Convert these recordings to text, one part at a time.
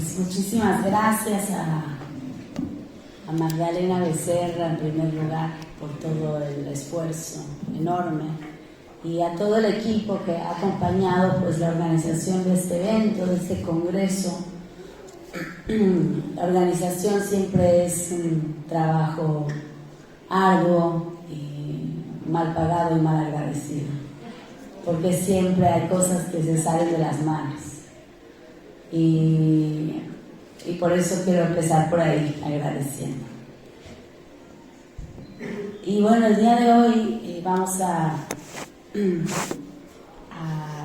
Pues muchísimas gracias a Magdalena Becerra en primer lugar por todo el esfuerzo enorme y a todo el equipo que ha acompañado pues la organización de este evento, de este congreso. La organización siempre es un trabajo arduo y mal pagado y mal agradecido, porque siempre hay cosas que se salen de las manos. Y por eso quiero empezar por ahí, agradeciendo. Y bueno, el día de hoy vamos a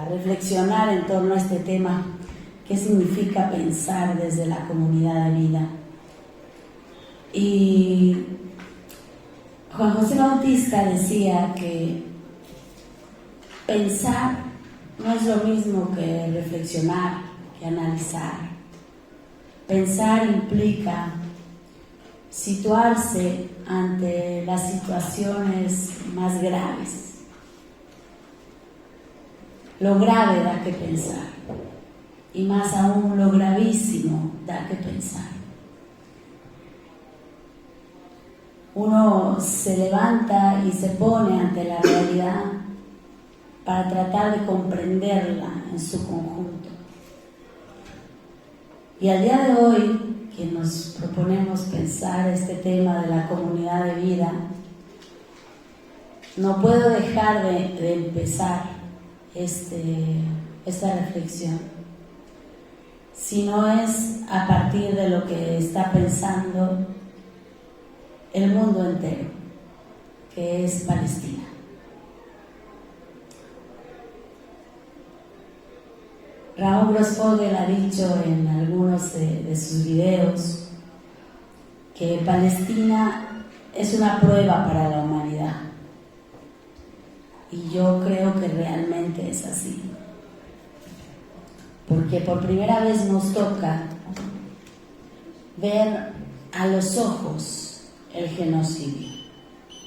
reflexionar en torno a este tema: ¿qué significa pensar desde la comunidad de vida? Y Juan José Bautista decía que pensar no es lo mismo que reflexionar, que analizar. Pensar implica situarse ante las situaciones más graves. Lo grave da que pensar, y más aún lo gravísimo da que pensar. Uno se levanta y se pone ante la realidad para tratar de comprenderla en su conjunto. Y al día de hoy, que nos proponemos pensar este tema de la comunidad de vida, no puedo dejar de empezar esta reflexión, si no es a partir de lo que está pensando el mundo entero, que es Palestina. Ramón Grossfogel ha dicho en algunos de sus videos que Palestina es una prueba para la humanidad, y yo creo que realmente es así, porque por primera vez nos toca ver a los ojos el genocidio.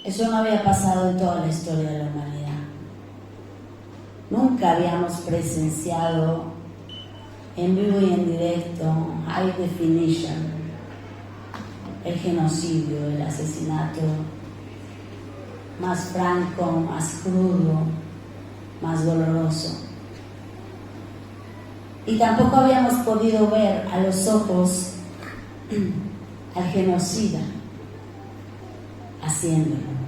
Eso no había pasado en toda la historia de la humanidad. Nunca habíamos presenciado en vivo y en directo, high definition, el genocidio, el asesinato más franco, más crudo, más doloroso. Y tampoco habíamos podido ver a los ojos al genocida haciéndolo.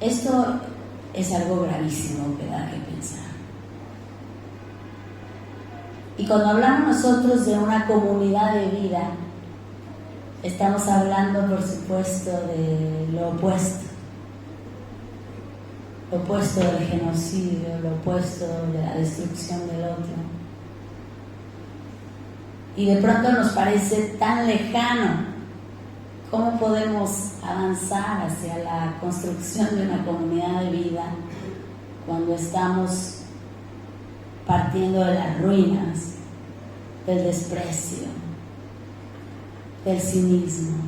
Esto es algo gravísimo que da que pensar. Y cuando hablamos nosotros de una comunidad de vida, estamos hablando, por supuesto, de lo opuesto del genocidio, lo opuesto de la destrucción del otro. Y de pronto nos parece tan lejano. ¿Cómo podemos avanzar hacia la construcción de una comunidad de vida cuando estamos partiendo de las ruinas, del desprecio, del cinismo,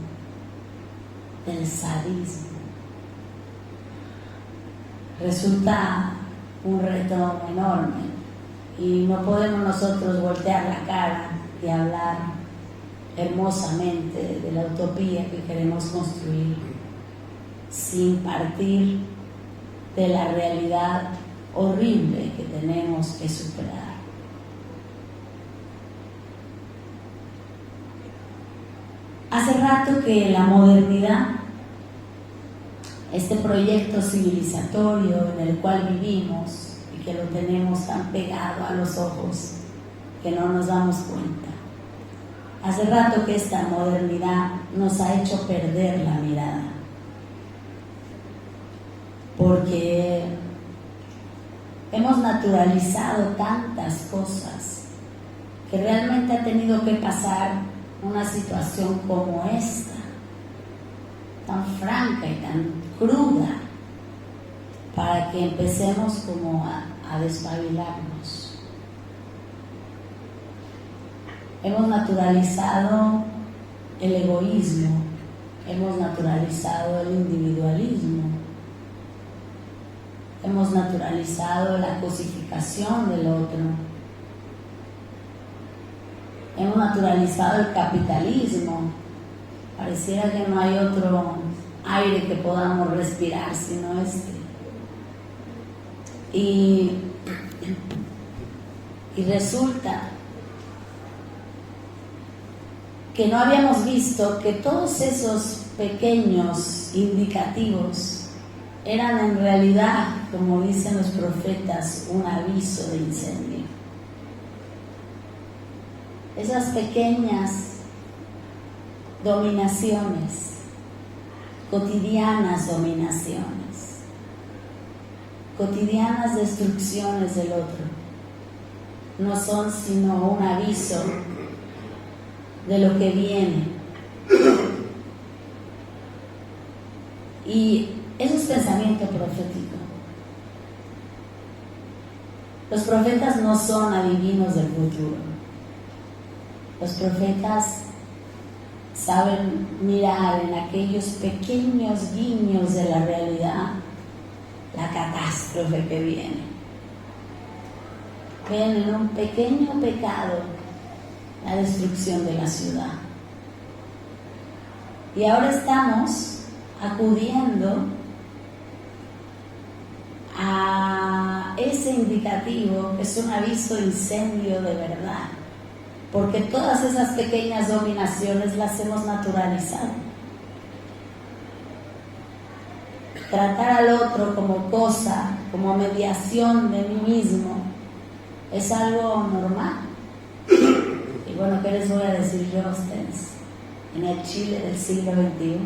del sadismo? Resulta un reto enorme, y no podemos nosotros voltear la cara y hablar hermosamente de la utopía que queremos construir sin partir de la realidad horrible que tenemos que superar. Hace rato que la modernidad, este proyecto civilizatorio en el cual vivimos y que lo tenemos tan pegado a los ojos que no nos damos cuenta, hace rato que esta modernidad nos ha hecho perder la mirada, porque hemos naturalizado tantas cosas que realmente ha tenido que pasar una situación como esta, tan franca y tan cruda, para que empecemos como a despabilarnos. Hemos naturalizado el egoísmo, hemos naturalizado el individualismo, hemos naturalizado la cosificación del otro, naturalizado el capitalismo. Pareciera que no hay otro aire que podamos respirar sino este. Y resulta que no habíamos visto que todos esos pequeños indicativos eran en realidad, como dicen los profetas, un aviso de incendio. Esas pequeñas dominaciones, cotidianas dominaciones, cotidianas destrucciones del otro, no son sino un aviso de lo que viene. Y eso es pensamiento profético. Los profetas no son adivinos del futuro. Los profetas saben mirar en aquellos pequeños guiños de la realidad la catástrofe que viene. Ven en un pequeño pecado la destrucción de la ciudad. Y ahora estamos acudiendo a ese indicativo que es un aviso de incendio de verdad, porque todas esas pequeñas dominaciones las hemos naturalizado. Tratar al otro como cosa, como mediación de mí mismo, es algo normal. Y bueno, ¿qué les voy a decir yo a ustedes? En el Chile del siglo XXI,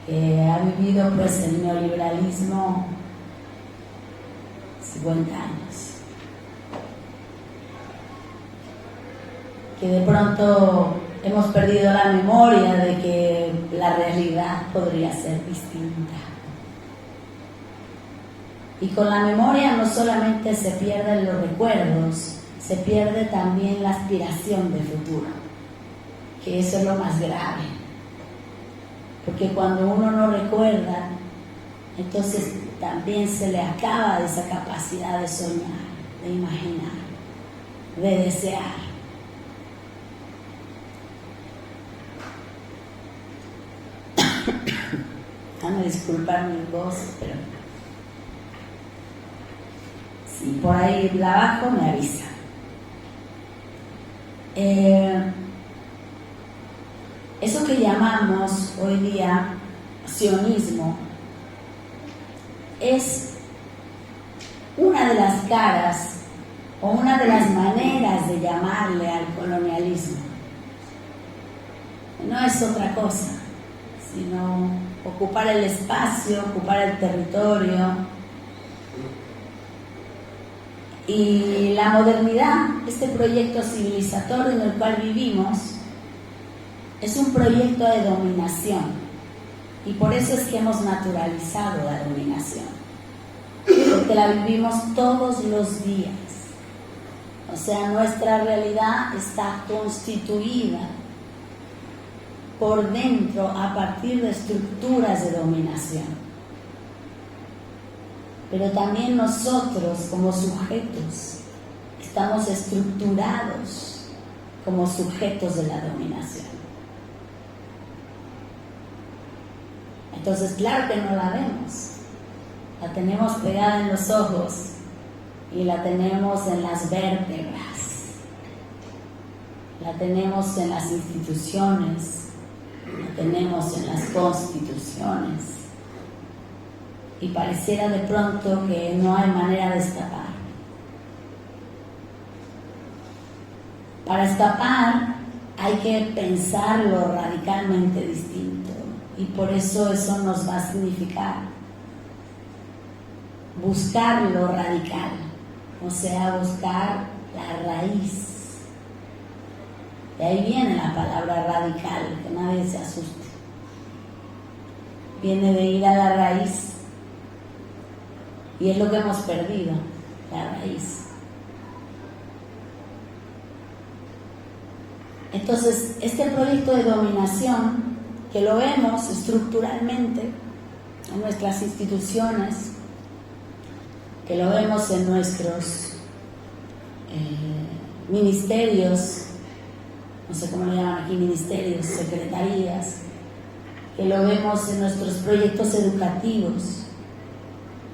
que ha vivido pues el neoliberalismo 50 años, que de pronto hemos perdido la memoria de que la realidad podría ser distinta. Y con la memoria no solamente se pierden los recuerdos, se pierde también la aspiración de futuro, que eso es lo más grave. Porque cuando uno no recuerda, entonces también se le acaba esa capacidad de soñar, de imaginar, de desear. Van a disculpar mi voz, pero si por ahí la bajo me avisa. Eso que llamamos hoy día sionismo es una de las caras o una de las maneras de llamarle al colonialismo. No es otra cosa, sino ocupar el espacio, ocupar el territorio. Y la modernidad, este proyecto civilizatorio en el cual vivimos, es un proyecto de dominación. Y por eso es que hemos naturalizado la dominación. Porque la vivimos todos los días. O sea, nuestra realidad está constituida por dentro a partir de estructuras de dominación. Pero también nosotros como sujetos estamos estructurados como sujetos de la dominación. Entonces, claro que no la vemos, la tenemos pegada en los ojos y la tenemos en las vértebras, la tenemos en las instituciones, la tenemos en las constituciones, y pareciera de pronto que no hay manera de escapar. Para escapar hay que pensarlo radicalmente distinto, y por eso nos va a significar buscar lo radical, o sea, buscar la raíz. De ahí viene la palabra radical, que nadie se asuste. Viene de ir a la raíz. Y es lo que hemos perdido, la raíz. Entonces, este proyecto de dominación, que lo vemos estructuralmente en nuestras instituciones, que lo vemos en nuestros ministerios, no sé cómo le llaman aquí, ministerios, secretarías, que lo vemos en nuestros proyectos educativos,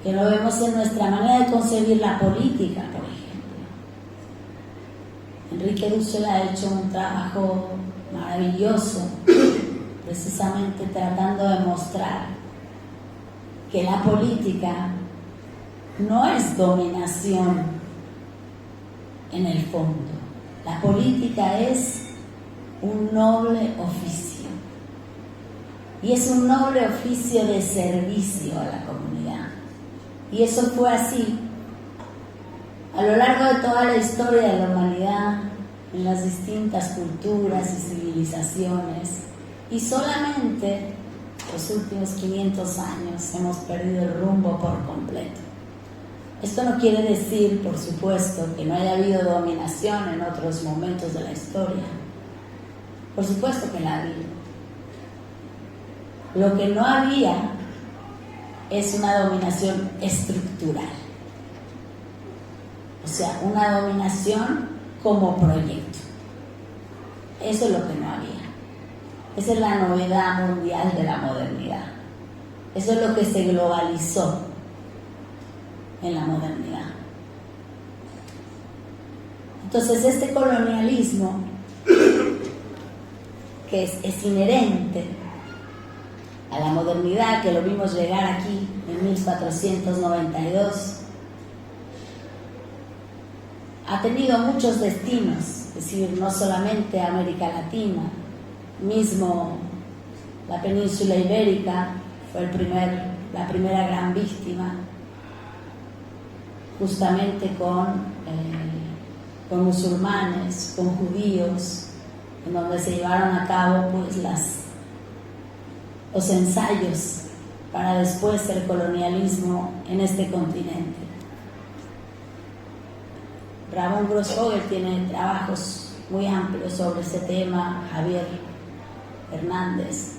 que lo vemos en nuestra manera de concebir la política, por ejemplo. Enrique Dussel ha hecho un trabajo maravilloso, precisamente tratando de mostrar que la política no es dominación en el fondo. La política es un noble oficio. Y es un noble oficio de servicio a la comunidad. Y eso fue así a lo largo de toda la historia de la humanidad, en las distintas culturas y civilizaciones. Y solamente los últimos 500 años hemos perdido el rumbo por completo. Esto no quiere decir, por supuesto, que no haya habido dominación en otros momentos de la historia. Por supuesto que la ha habido. Lo que no había es una dominación estructural. O sea, una dominación como proyecto. Eso es lo que no había. Esa es la novedad mundial de la modernidad. Eso es lo que se globalizó en la modernidad. Entonces, este colonialismo, que es inherente a la modernidad, que lo vimos llegar aquí en 1492, ha tenido muchos destinos, es decir, no solamente América Latina, mismo la península ibérica fue la primera gran víctima, justamente con musulmanes, con judíos, en donde se llevaron a cabo pues los ensayos para después el colonialismo en este continente. Ramón Grossfogel tiene trabajos muy amplios sobre ese tema, Javier Hernández,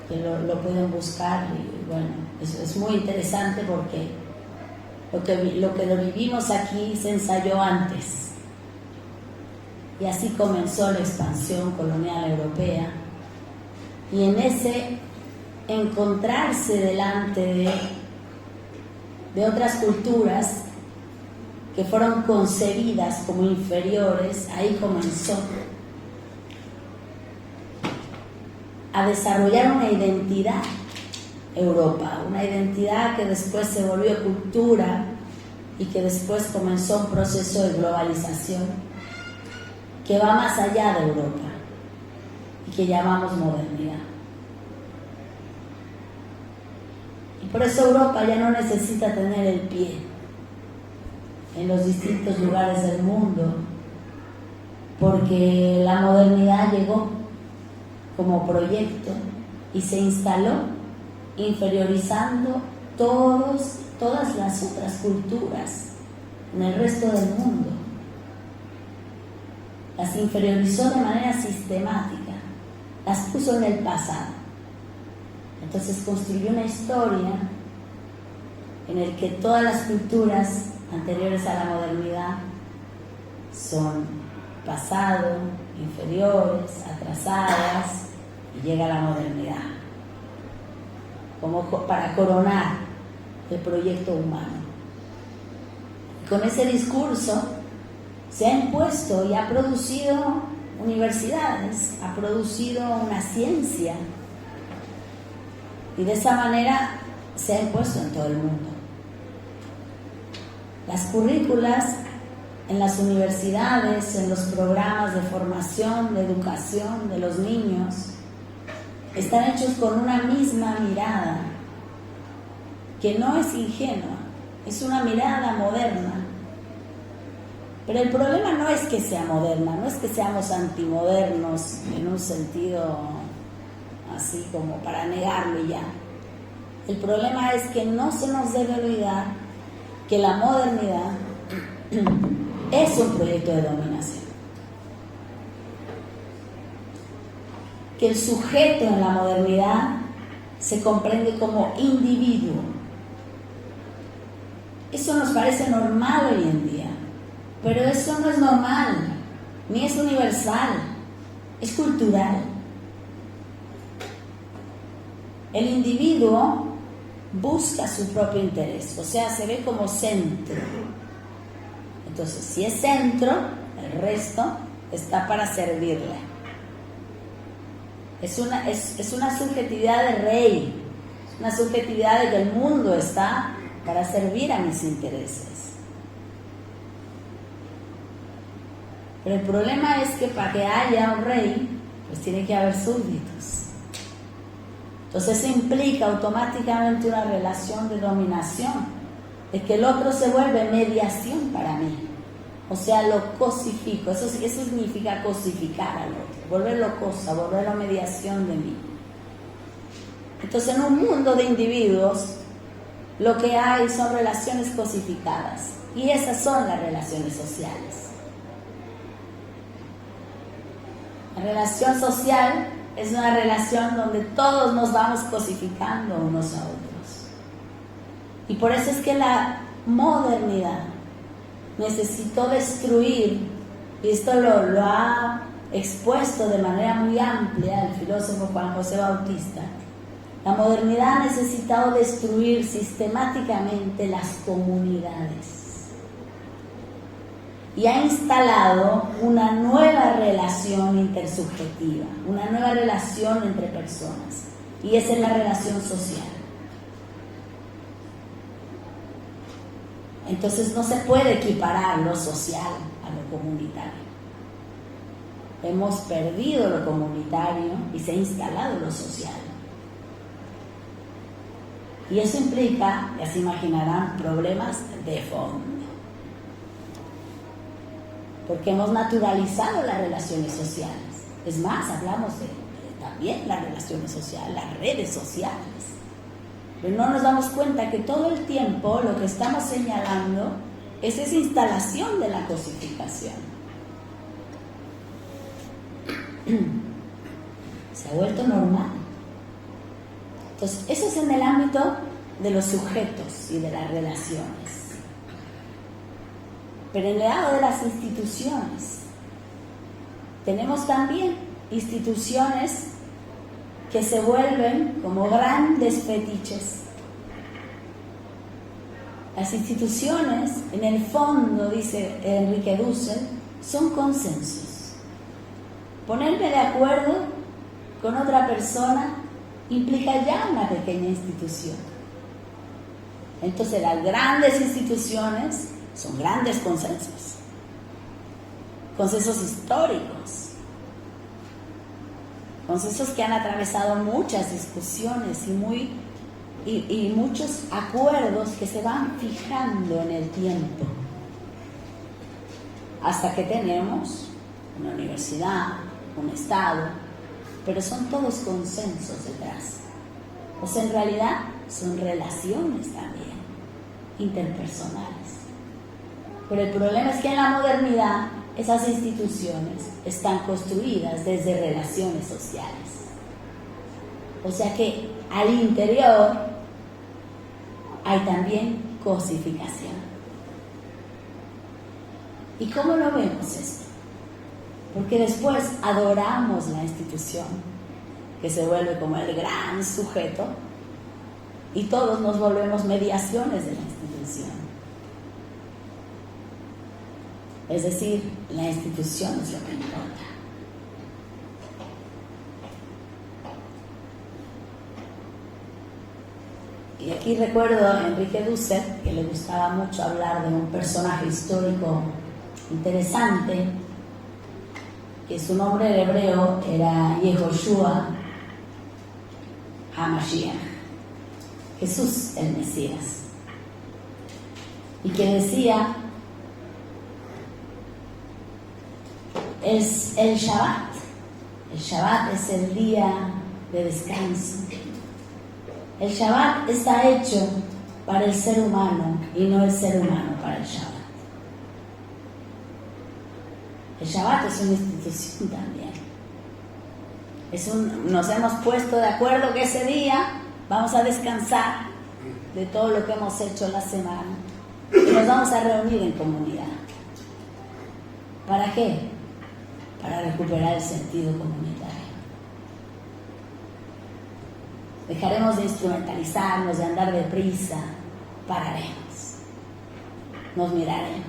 que lo pueden buscar, y bueno, es muy interesante porque lo que lo vivimos aquí se ensayó antes, y así comenzó la expansión colonial europea, y en ese encontrarse delante de otras culturas que fueron concebidas como inferiores, ahí comenzó a desarrollar una identidad Europa, una identidad que después se volvió cultura y que después comenzó un proceso de globalización que va más allá de Europa y que llamamos modernidad. Y por eso Europa ya no necesita tener el pie en los distintos lugares del mundo, porque la modernidad llegó como proyecto y se instaló inferiorizando todas las otras culturas en el resto del mundo. Las inferiorizó de manera sistemática, las puso en el pasado. Entonces construyó una historia en la que todas las culturas anteriores a la modernidad son pasado, inferiores, atrasadas, y llega la modernidad como para coronar el proyecto humano. Y con ese discurso se ha impuesto y ha producido universidades, ha producido una ciencia, y de esa manera se ha impuesto en todo el mundo. Las currículas en las universidades, en los programas de formación, de educación de los niños, están hechos con una misma mirada, que no es ingenua, es una mirada moderna. Pero el problema no es que sea moderna, no es que seamos antimodernos en un sentido así como para negarlo y ya. El problema es que no se nos debe olvidar que la modernidad es un proyecto de dominación. Que el sujeto en la modernidad se comprende como individuo. Eso nos parece normal hoy en día, pero eso no es normal. ni es universal, es cultural. El individuo busca su propio interés, o sea, se ve como centro. Entonces, si es centro, el resto está para servirle. Es una subjetividad de rey, es una subjetividad de que el mundo está para servir a mis intereses. Pero el problema es que para que haya un rey, pues tiene que haber súbditos. Entonces eso implica automáticamente una relación de dominación, de que el otro se vuelve mediación para mí. O sea, lo cosifico. Eso significa cosificar al otro, volverlo cosa, volverlo mediación de mí. Entonces, en un mundo de individuos, lo que hay son relaciones cosificadas. Y esas son las relaciones sociales. La relación social es una relación donde todos nos vamos cosificando unos a otros. Y por eso es que la modernidad necesitó destruir, y esto lo ha expuesto de manera muy amplia el filósofo Juan José Bautista. La modernidad ha necesitado destruir sistemáticamente las comunidades y ha instalado una nueva relación intersubjetiva, una nueva relación entre personas, y esa es la relación social. Entonces no se puede equiparar lo social a lo comunitario. Hemos perdido lo comunitario y se ha instalado lo social. Y eso implica, ya se imaginarán, problemas de fondo. Porque hemos naturalizado las relaciones sociales. Es más, hablamos de también las relaciones sociales, las redes sociales. Pero no nos damos cuenta que todo el tiempo lo que estamos señalando es esa instalación de la cosificación. Se ha vuelto normal. Entonces, eso es en el ámbito de los sujetos y de las relaciones. Pero en el lado de las instituciones, tenemos también instituciones que se vuelven como grandes fetiches. Las instituciones, en el fondo, dice Enrique Dussel, son consensos. Ponerme de acuerdo con otra persona implica ya una pequeña institución. Entonces las grandes instituciones son grandes consensos, consensos históricos, consensos que han atravesado muchas discusiones y muchos acuerdos que se van fijando en el tiempo, hasta que tenemos una universidad, un Estado, pero son todos consensos detrás. O sea, en realidad son relaciones también, interpersonales. Pero el problema es que en la modernidad esas instituciones están construidas desde relaciones sociales. O sea que al interior hay también cosificación. ¿Y cómo lo vemos esto? Porque después adoramos la institución, que se vuelve como el gran sujeto, y todos nos volvemos mediaciones de la institución. Es decir, la institución es lo que importa. Y aquí recuerdo a Enrique Dussel, que le gustaba mucho hablar de un personaje histórico interesante, que su nombre en hebreo era Yehoshua HaMashiach, Jesús el Mesías, y que decía: es el Shabbat. El Shabbat es el día de descanso. El Shabbat está hecho para el ser humano y no el ser humano para el Shabbat. El Shabbat es una institución también. Nos hemos puesto de acuerdo que ese día vamos a descansar de todo lo que hemos hecho en la semana y nos vamos a reunir en comunidad. ¿Para qué? para recuperar el sentido comunitario. Dejaremos de instrumentalizarnos, de andar deprisa, pararemos, nos miraremos,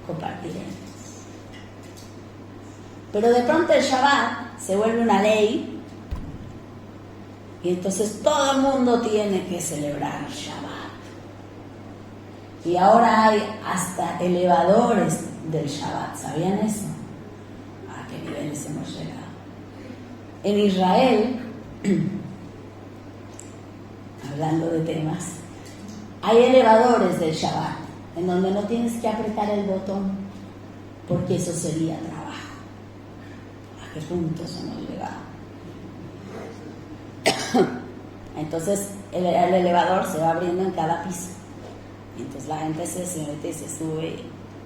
compartiremos. Pero de pronto el Shabbat se vuelve una ley y entonces todo el mundo tiene que celebrar Shabbat. Y ahora hay hasta elevadores del Shabbat, ¿sabían eso? ¿A qué niveles hemos llegado? En Israel, hablando de temas, hay elevadores del Shabbat, en donde no tienes que apretar el botón, porque eso sería trabajo. ¿A qué puntos hemos llegado? Entonces el elevador se va abriendo en cada piso. Y entonces la gente se mete y se sube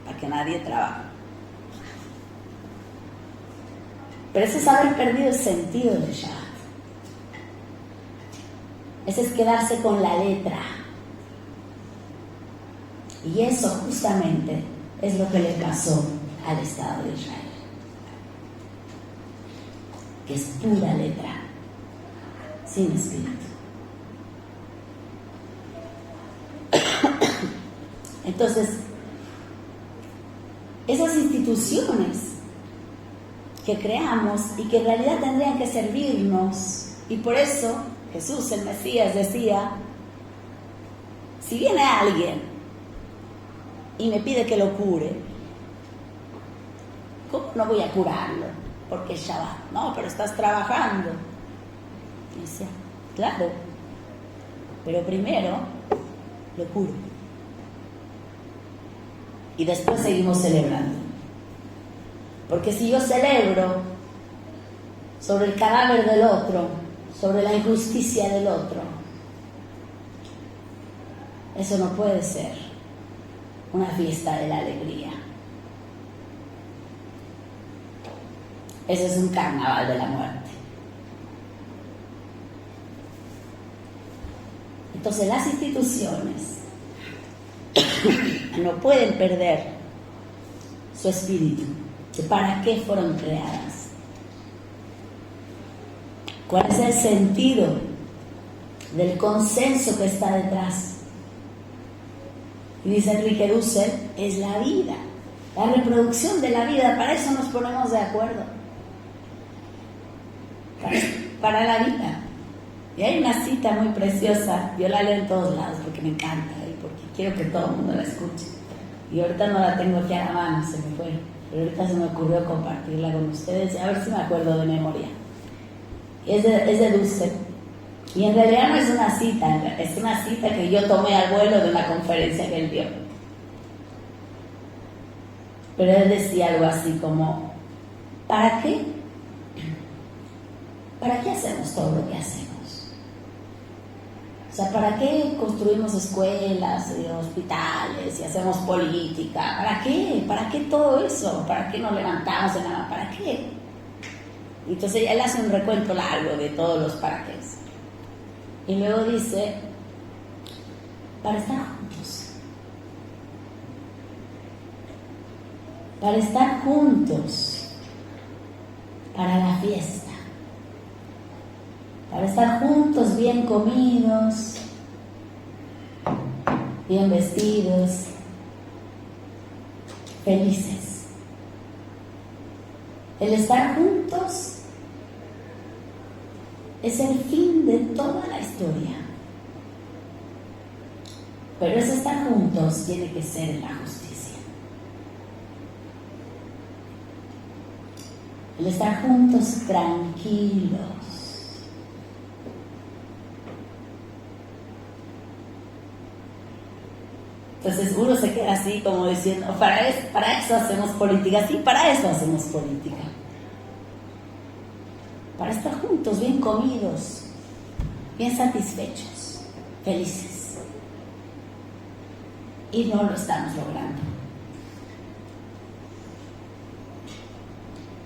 para que nadie trabaje. Pero eso es haber perdido el sentido del Shabbat. Ese es quedarse con la letra. Y eso justamente es lo que le pasó al Estado de Israel. Que es pura letra, sin espíritu. Entonces, esas instituciones que creamos y que en realidad tendrían que servirnos, y por eso Jesús, el Mesías, decía, si viene alguien y me pide que lo cure, ¿cómo no voy a curarlo? Porque es Shabbat. No, pero estás trabajando. Y decía, claro, pero primero lo curo. Y después seguimos celebrando. Porque si yo celebro sobre el cadáver del otro, sobre la injusticia del otro, eso no puede ser una fiesta de la alegría. Eso es un carnaval de la muerte. Entonces las instituciones no pueden perder su espíritu, de para qué fueron creadas. ¿Cuál es el sentido del consenso que está detrás? Y dice Enrique Dussel, es la vida, la reproducción de la vida, para eso nos ponemos de acuerdo. Para la vida. Y hay una cita muy preciosa, yo la leo en todos lados porque me encanta y porque quiero que todo el mundo la escuche. Y ahorita no la tengo aquí a la mano, se me fue, pero ahorita se me ocurrió compartirla con ustedes, a ver si me acuerdo de memoria. Es de Dussel. Y en realidad no es una cita, es una cita que yo tomé al vuelo de una conferencia que él dio. Pero él decía algo así como, ¿para qué? ¿Para qué hacemos todo lo que hacemos? O sea, ¿para qué construimos escuelas y hospitales y hacemos política? ¿Para qué? ¿Para qué todo eso? ¿Para qué nos levantamos de nada? ¿Para qué? Y entonces él hace un recuento largo de todos los para qué. Y luego dice, para estar juntos. Para estar juntos. Para la fiesta. Para estar juntos, bien comidos, bien vestidos, felices. El estar juntos es el fin de toda la historia. Pero ese estar juntos tiene que ser en la justicia. El estar juntos tranquilos. Entonces uno se queda así como diciendo, para eso hacemos política. Sí, para eso hacemos política. Para estar juntos, bien comidos, bien satisfechos, felices. Y no lo estamos logrando.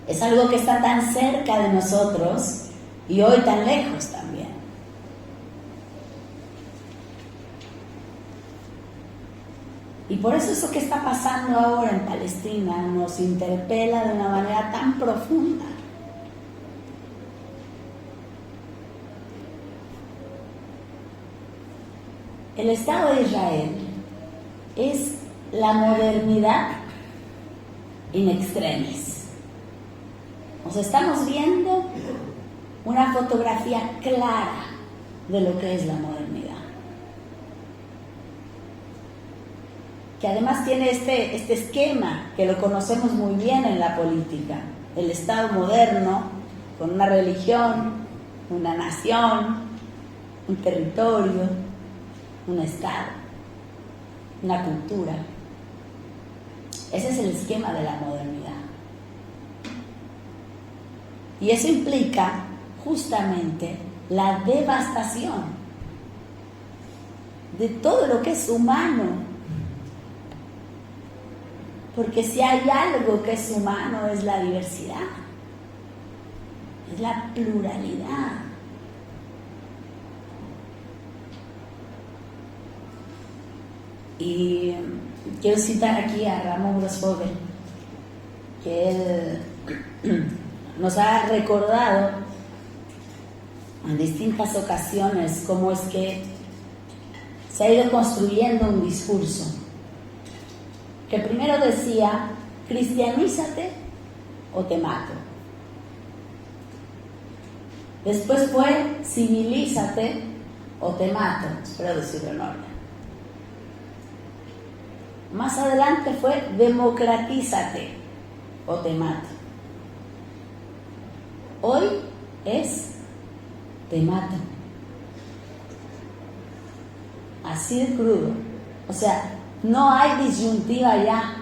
Es algo que está tan cerca de nosotros y hoy tan lejos también. Y por eso que está pasando ahora en Palestina nos interpela de una manera tan profunda. El Estado de Israel es la modernidad in extremis. O sea, estamos viendo una fotografía clara de lo que es la modernidad. Que además tiene este esquema que lo conocemos muy bien en la política. El Estado moderno, con una religión, una nación, un territorio, un Estado, una cultura. Ese es el esquema de la modernidad. Y eso implica justamente la devastación de todo lo que es humano. Porque si hay algo que es humano es la diversidad, es la pluralidad. Y quiero citar aquí a Ramón Grossfogel, que él nos ha recordado en distintas ocasiones cómo es que se ha ido construyendo un discurso que primero decía: cristianízate o te mato. Después fue: civilízate o te mato. Espero decirlo en orden. Más adelante fue: democratízate o te mato. Hoy es: te mato. Así de crudo. O sea, no hay disyuntiva ya.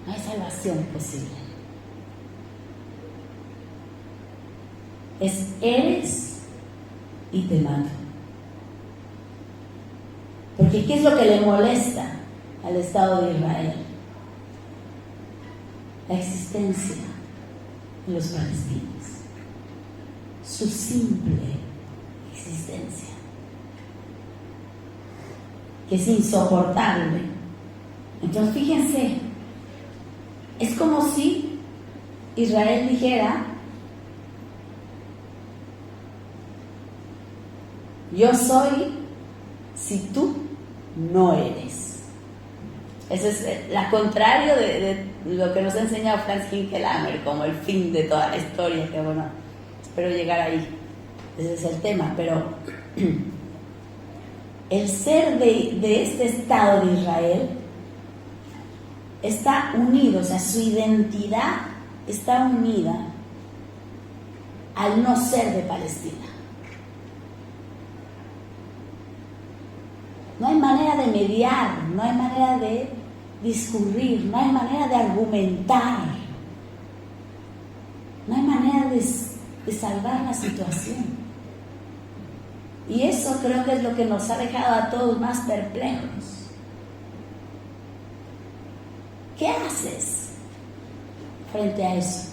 No hay salvación posible. Es: eres y te mato. Porque ¿qué es lo que le molesta al Estado de Israel? La existencia de los palestinos. Su simple existencia. Que es insoportable. Entonces fíjense, es como si Israel dijera: yo soy si tú no eres. Ese es la contrario de lo que nos ha enseñado Franz Hinckelhammer como el fin de toda la historia, que bueno, espero llegar ahí. Ese es el tema, pero el ser de este Estado de Israel está unido, o sea, su identidad está unida al no ser de Palestina. No hay manera de mediar, no hay manera de discurrir, no hay manera de argumentar, no hay manera de salvar la situación. Y eso creo que es lo que nos ha dejado a todos más perplejos. ¿Qué haces frente a eso?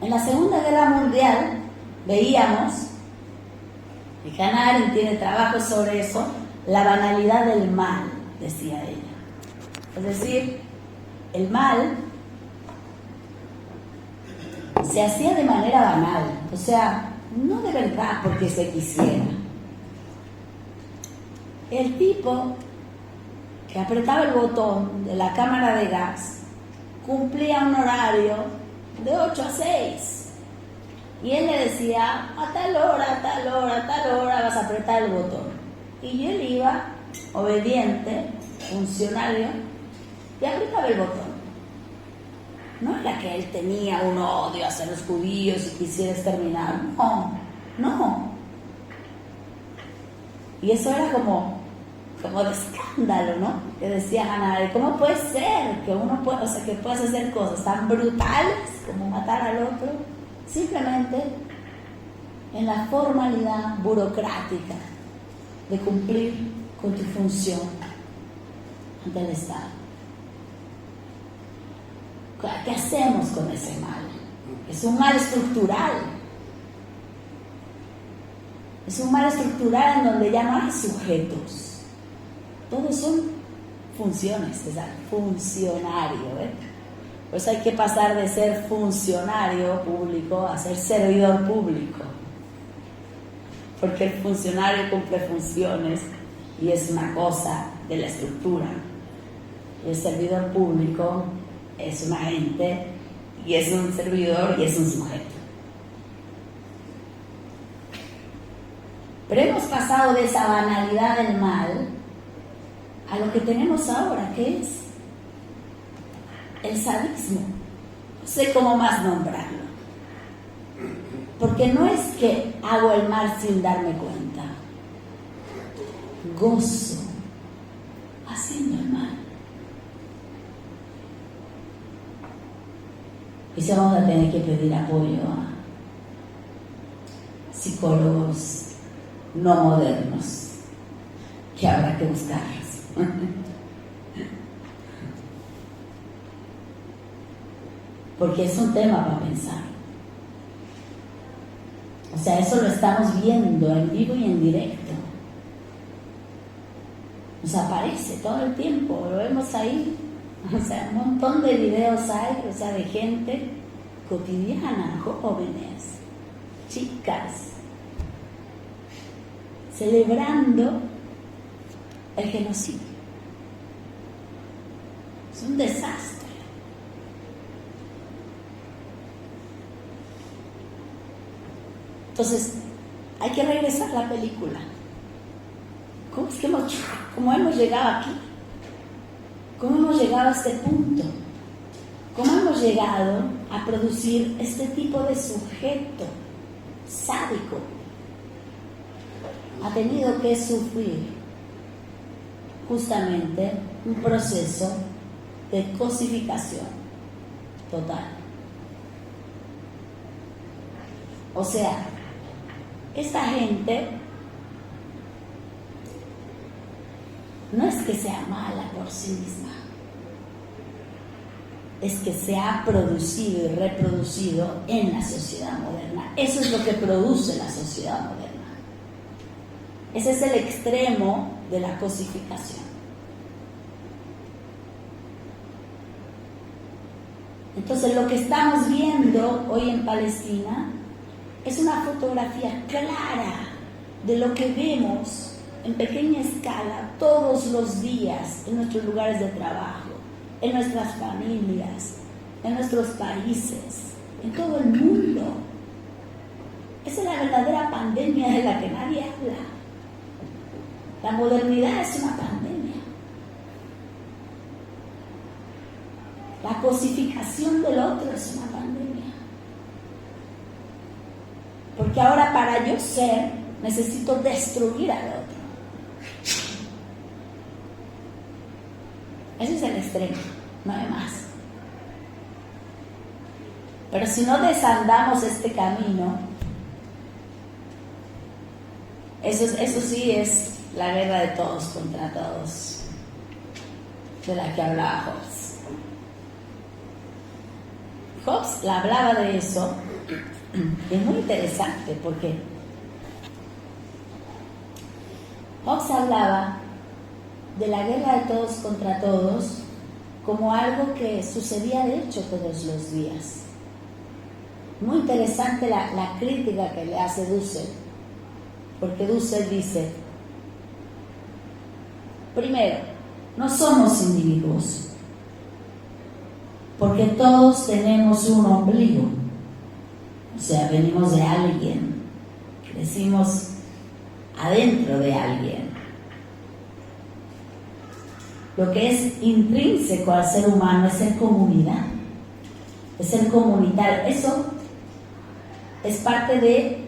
En la Segunda Guerra Mundial veíamos, y Hannah Arendt tiene trabajo sobre eso, la banalidad del mal, decía ella. Es decir, el mal se hacía de manera banal, o sea, no de verdad porque se quisiera. El tipo que apretaba el botón de la cámara de gas cumplía un horario de 8 a 6. Y él le decía: a tal hora, a tal hora, a tal hora vas a apretar el botón. Y él iba, obediente, funcionario, y apretaba el botón. No era que él tenía un odio hacia los judíos y quisiera exterminar. No. Y eso era como de escándalo, ¿no? Que decía Hannah Arendt: ¿cómo puede ser que uno pueda, o sea, que puedas hacer cosas tan brutales como matar al otro simplemente en la formalidad burocrática de cumplir con tu función ante el Estado? ¿Qué hacemos con ese mal? Es un mal estructural. Es un mal estructural en donde ya no hay sujetos. Todos son funciones, o sea, funcionario. Por eso hay que pasar de ser funcionario público a ser servidor público. Porque el funcionario cumple funciones y es una cosa de la estructura. Y el servidor público es un agente y es un servidor y es un sujeto. Pero hemos pasado de esa banalidad del mal a lo que tenemos ahora, que es el sadismo. No sé cómo más nombrarlo. Porque no es que hago el mal sin darme cuenta. Gozo haciendo el mal. Y si vamos a tener que pedir apoyo a psicólogos no modernos, que habrá que buscarlos. Porque es un tema para pensar. O sea, eso lo estamos viendo en vivo y en directo. Nos aparece todo el tiempo, lo vemos ahí. O sea, un montón de videos hay, o sea, de gente cotidiana, jóvenes, chicas, celebrando el genocidio. Es un desastre. Entonces, hay que regresar a la película. ¿Cómo hemos llegado aquí? ¿Cómo hemos llegado a este punto? ¿Cómo hemos llegado a producir este tipo de sujeto sádico? Ha tenido que sufrir justamente un proceso de cosificación total. O sea, esta gente no es que sea mala por sí misma, es que se ha producido y reproducido en la sociedad moderna. Eso es lo que produce la sociedad moderna. Ese es el extremo de la cosificación. Entonces, lo que estamos viendo hoy en Palestina es una fotografía clara de lo que vemos en pequeña escala todos los días en nuestros lugares de trabajo, en nuestras familias, en nuestros países, en todo el mundo. Esa es la verdadera pandemia de la que nadie habla. La modernidad es una pandemia. La cosificación del otro es una pandemia. Porque ahora para yo ser, necesito destruir al otro. Ese es el extremo, no hay más. Pero si no desandamos este camino, eso sí es la guerra de todos contra todos, de la que hablaba Hobbes. Hobbes hablaba de eso, y es muy interesante porque Hobbes hablaba de la guerra de todos contra todos como algo que sucedía de hecho todos los días. Muy interesante la crítica que le hace Dussel, porque Dussel dice, primero, no somos individuos, porque todos tenemos un ombligo, o sea, venimos de alguien, crecimos adentro de alguien. Lo que es intrínseco al ser humano es ser comunidad, es ser comunitario. Eso es parte de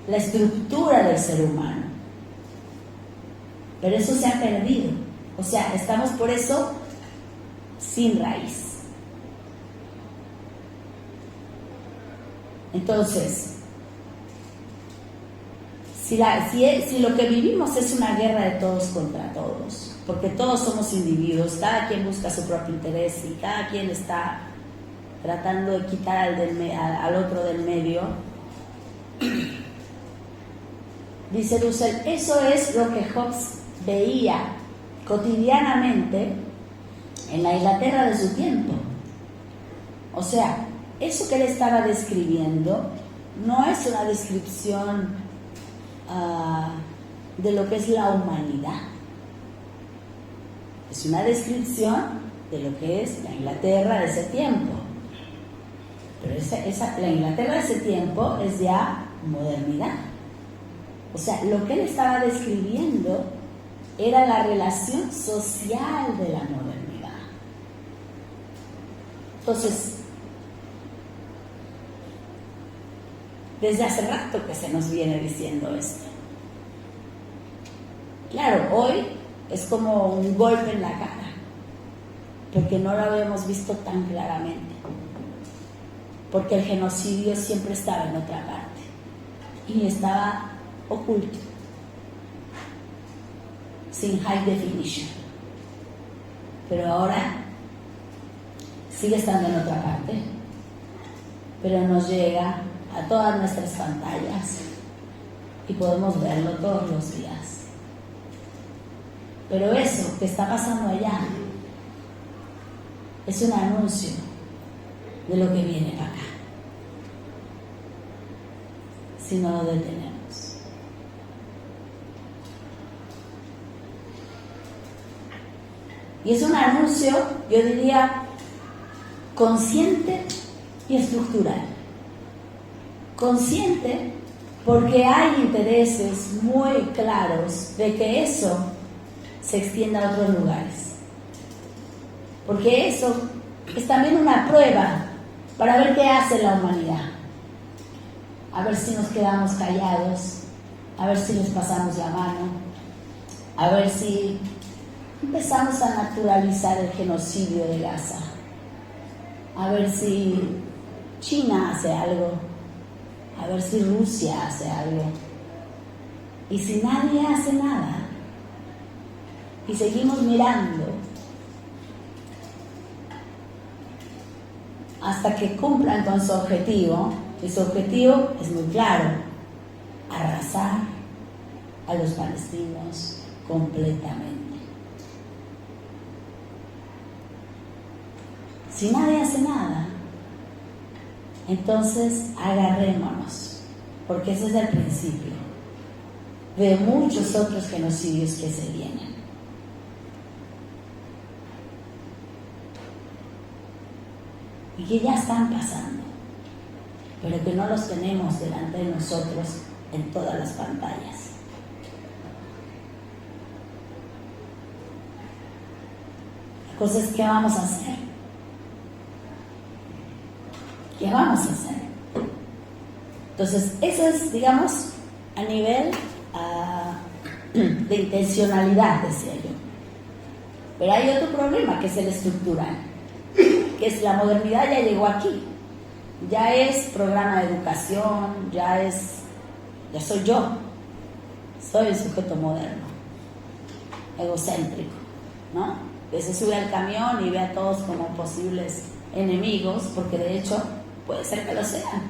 la estructura del ser humano. Pero eso se ha perdido. O sea, estamos por eso sin raíz. Entonces, si lo que vivimos es una guerra de todos contra todos, porque todos somos individuos, cada quien busca su propio interés y cada quien está tratando de quitar al otro del medio, dice Dussel, eso es lo que Hobbes veía cotidianamente en la Inglaterra de su tiempo. O sea, eso que él estaba describiendo no es una descripción de lo que es la humanidad. Es una descripción de lo que es la Inglaterra de ese tiempo. Pero la Inglaterra de ese tiempo es ya modernidad. O sea, lo que él estaba describiendo era la relación social de la modernidad. Entonces, desde hace rato que se nos viene diciendo esto. Claro, hoy es como un golpe en la cara, porque no lo habíamos visto tan claramente, porque el genocidio siempre estaba en otra parte y estaba oculto, sin high definition, pero ahora sigue estando en otra parte, pero nos llega a todas nuestras pantallas y podemos verlo todos los días. Pero eso que está pasando allá es un anuncio de lo que viene para acá, si no lo detenemos. Y es un anuncio, yo diría, consciente y estructural. Consciente porque hay intereses muy claros de que eso se extienda a otros lugares. Porque eso es también una prueba para ver qué hace la humanidad. A ver si nos quedamos callados, a ver si les pasamos la mano, a ver si empezamos a naturalizar el genocidio de Gaza, a ver si China hace algo, a ver si Rusia hace algo. Y si nadie hace nada y seguimos mirando hasta que cumplan con su objetivo, y su objetivo es muy claro: arrasar a los palestinos completamente. Si nadie hace nada, entonces agarrémonos, porque ese es el principio de muchos otros genocidios que se vienen. Y que ya están pasando, pero que no los tenemos delante de nosotros en todas las pantallas. La cosa es, ¿qué vamos a hacer? ¿Qué vamos a hacer? Entonces, eso es, digamos, a nivel de intencionalidad, decía yo. Pero hay otro problema, que es el estructural, que es la modernidad ya llegó aquí. Ya es programa de educación, ya soy yo. Soy el sujeto moderno, egocéntrico, ¿no? Que se sube al camión y ve a todos como posibles enemigos, porque de hecho puede ser que lo sean.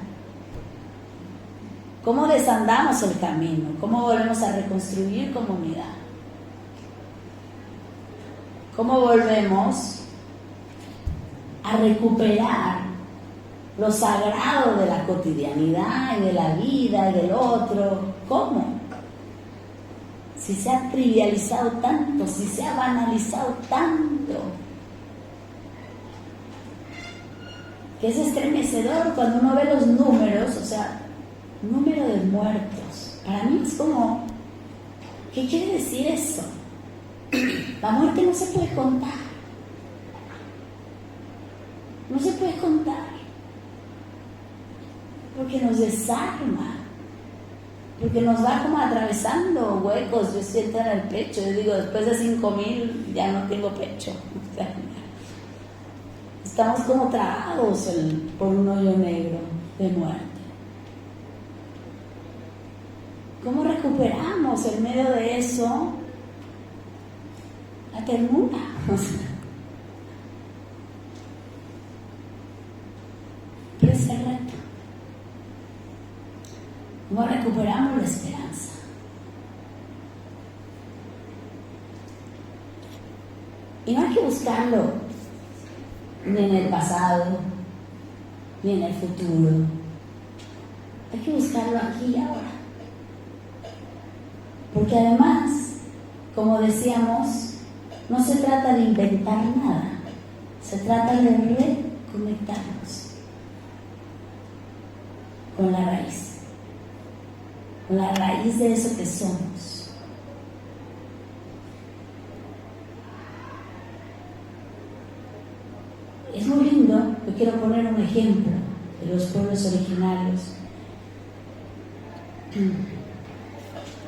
¿Cómo desandamos el camino? ¿Cómo volvemos a reconstruir comunidad? ¿Cómo volvemos a recuperar lo sagrado de la cotidianidad y de la vida y del otro? ¿Cómo? Si se ha trivializado tanto, si se ha banalizado tanto, que es estremecedor cuando uno ve los números, o sea, número de muertos. Para mí es como, ¿qué quiere decir eso? La muerte no se puede contar. No se puede contar. Porque nos desarma. Porque nos va como atravesando huecos. Yo siento en el pecho. Yo digo, después de 5,000 ya no tengo pecho. O sea, estamos como tragados por un hoyo negro de muerte. ¿Cómo recuperamos en medio de eso la ternura? Pero ese reto. ¿Cómo recuperamos la esperanza? Y no hay que buscarlo ni en el pasado, ni en el futuro. Hay que buscarlo aquí y ahora. Porque además, como decíamos, no se trata de inventar nada, se trata de reconectarnos con la raíz de eso que somos. Es muy lindo, yo quiero poner un ejemplo de los pueblos originarios.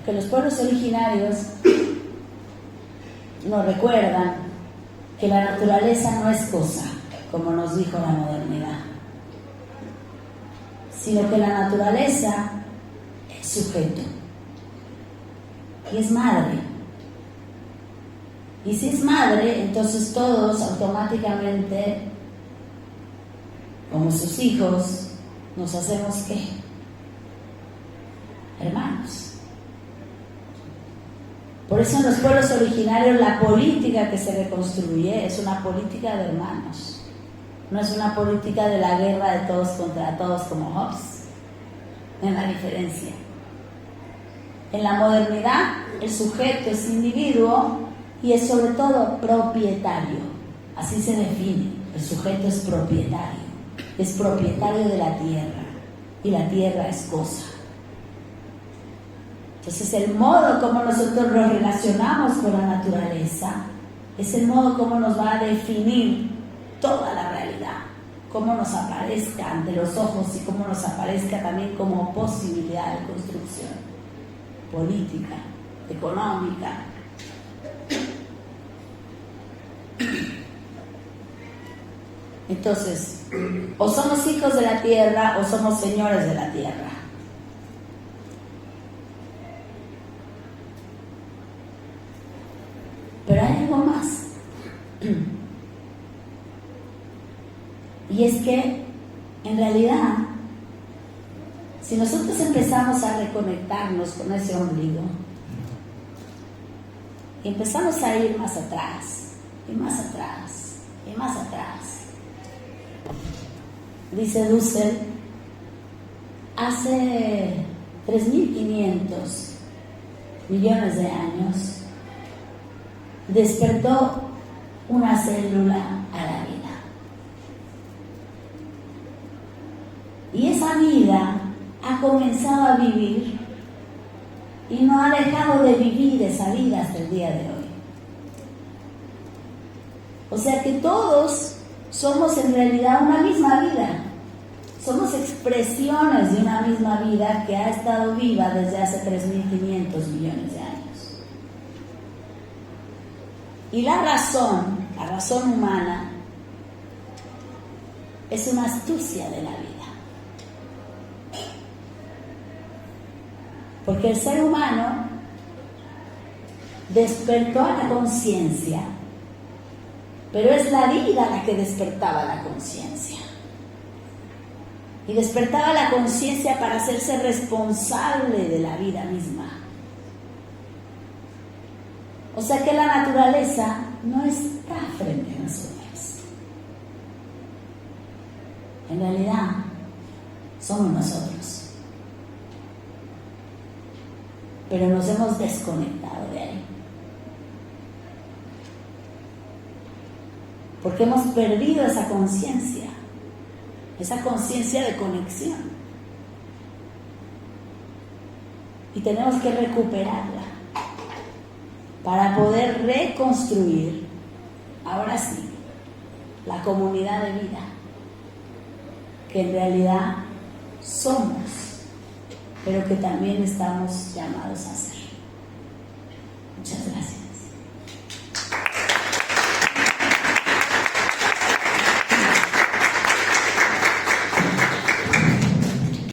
Que los pueblos originarios nos recuerdan que la naturaleza no es cosa, como nos dijo la modernidad, sino que la naturaleza es sujeto y es madre. Y si es madre, entonces todos automáticamente, como sus hijos, nos hacemos ¿qué? Hermanos. Por eso en los pueblos originarios la política que se reconstruye es una política de hermanos. No es una política de la guerra de todos contra todos como Hobbes. En la diferencia. En la modernidad el sujeto es individuo y es sobre todo propietario. Así se define. El sujeto es propietario. Es propietario de la tierra. Y la tierra es cosa. Entonces el modo como nosotros nos relacionamos con la naturaleza es el modo como nos va a definir toda la realidad, cómo nos aparezca ante los ojos y cómo nos aparezca también como posibilidad de construcción política, económica. Entonces, o somos hijos de la tierra o somos señores de la tierra. Pero hay algo más. Y es que, en realidad, si nosotros empezamos a reconectarnos con ese ombligo, y empezamos a ir más atrás, y más atrás, y más atrás, dice Dussel, hace 3.500 millones de años, despertó una célula a la vida. Y esa vida ha comenzado a vivir y no ha dejado de vivir esa vida hasta el día de hoy. O sea que todos somos en realidad una misma vida. Somos expresiones de una misma vida que ha estado viva desde hace 3.500 millones de años. Y la razón humana, es una astucia de la vida. Porque el ser humano despertó a la conciencia, pero es la vida la que despertaba la conciencia. Y despertaba la conciencia para hacerse responsable de la vida misma. O sea que la naturaleza no está frente a nosotros. En realidad, somos nosotros. Pero nos hemos desconectado de ahí. Porque hemos perdido esa conciencia de conexión. Y tenemos que recuperarla para poder reconstruir, ahora sí, la comunidad de vida que en realidad somos, pero que también estamos llamados a ser.